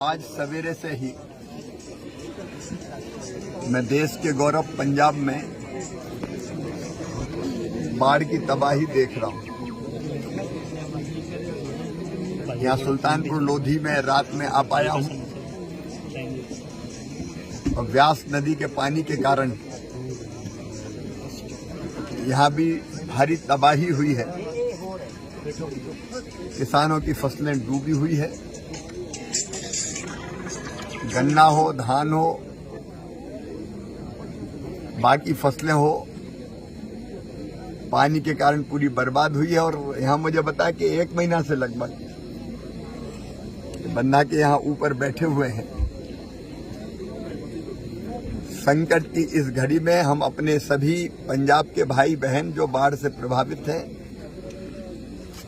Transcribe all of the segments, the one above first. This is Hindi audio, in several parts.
आज सवेरे से ही मैं देश के गौरव पंजाब में बाढ़ की तबाही देख रहा हूं। यहाँ सुल्तानपुर लोधी में रात में आ पाया हूं और व्यास नदी के पानी के कारण यहाँ भी भारी तबाही हुई है। किसानों की फसलें डूबी हुई है। गन्ना हो, धान हो, बाकी फसलें हो, पानी के कारण पूरी बर्बाद हुई है। और यहाँ मुझे बताया कि 1 महीना से लगभग बन्ना के यहाँ ऊपर बैठे हुए हैं। संकट की इस घड़ी में हम अपने सभी पंजाब के भाई बहन जो बाढ़ से प्रभावित हैं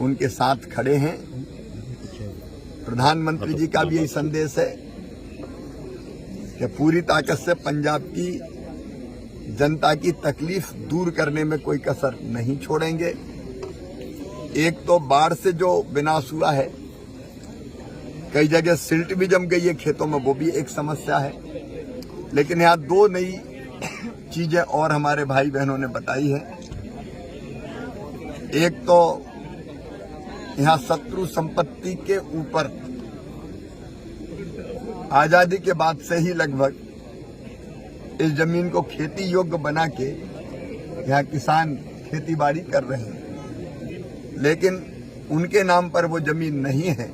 उनके साथ खड़े हैं। प्रधानमंत्री जी का भी यही संदेश है कि पूरी ताकत से पंजाब की जनता की तकलीफ दूर करने में कोई कसर नहीं छोड़ेंगे। एक तो बाढ़ से जो विनाश हुआ है, कई जगह सिल्ट भी जम गई है खेतों में, वो भी एक समस्या है। लेकिन यहाँ 2 नई चीजें और हमारे भाई बहनों ने बताई है। एक तो यहाँ शत्रु संपत्ति के ऊपर आजादी के बाद से ही लगभग इस जमीन को खेती योग्य बना के यहाँ किसान खेती बाड़ी कर रहे हैं, लेकिन उनके नाम पर वो जमीन नहीं है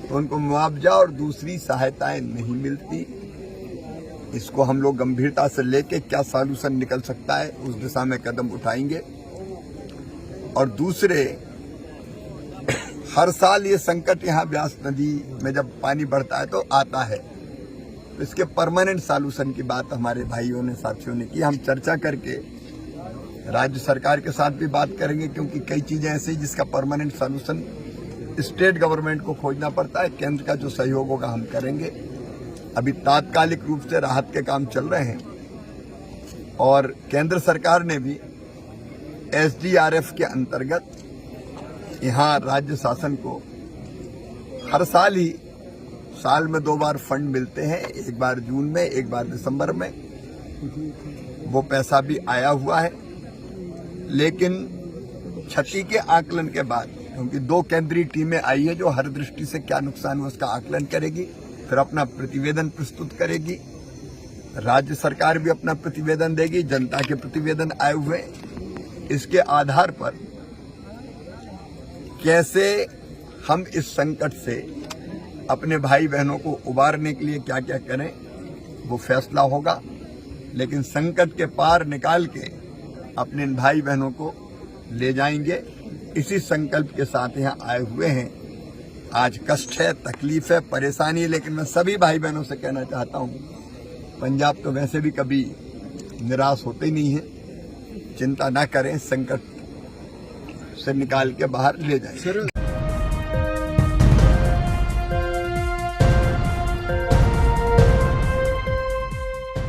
तो उनको मुआवजा और दूसरी सहायताएं नहीं मिलती। इसको हम लोग गंभीरता से लेके क्या सॉल्यूशन निकल सकता है उस दिशा में कदम उठाएंगे। और दूसरे, हर साल ये संकट यहाँ व्यास नदी में जब पानी बढ़ता है तो आता है, तो इसके परमानेंट सॉल्यूशन की बात हमारे भाइयों ने, साथियों ने की। हम चर्चा करके राज्य सरकार के साथ भी बात करेंगे, क्योंकि कई चीजें ऐसी जिसका परमानेंट सॉल्यूशन स्टेट गवर्नमेंट को खोजना पड़ता है। केंद्र का जो सहयोग होगा हम करेंगे। अभी तात्कालिक रूप से राहत के काम चल रहे हैं और केंद्र सरकार ने भी SDRF के अंतर्गत यहाँ राज्य शासन को हर साल ही, साल में 2 बार फंड मिलते हैं, एक बार जून में, एक बार दिसंबर में। वो पैसा भी आया हुआ है, लेकिन क्षति के आकलन के बाद, क्योंकि 2 केंद्रीय टीमें आई है जो हर दृष्टि से क्या नुकसान हुआ उसका आकलन करेगी, फिर अपना प्रतिवेदन प्रस्तुत करेगी। राज्य सरकार भी अपना प्रतिवेदन देगी, जनता के प्रतिवेदन आए हुए। इसके आधार पर कैसे हम इस संकट से अपने भाई बहनों को उबारने के लिए क्या क्या करें वो फैसला होगा। लेकिन संकट के पार निकाल के अपने भाई बहनों को ले जाएंगे, इसी संकल्प के साथ यहाँ आए हुए हैं। आज कष्ट है, तकलीफ है, परेशानी है, लेकिन मैं सभी भाई बहनों से कहना चाहता हूँ, पंजाब तो वैसे भी कभी निराश होते ही नहीं है। चिंता ना करें, संकट से निकाल के बाहर ले जाएं।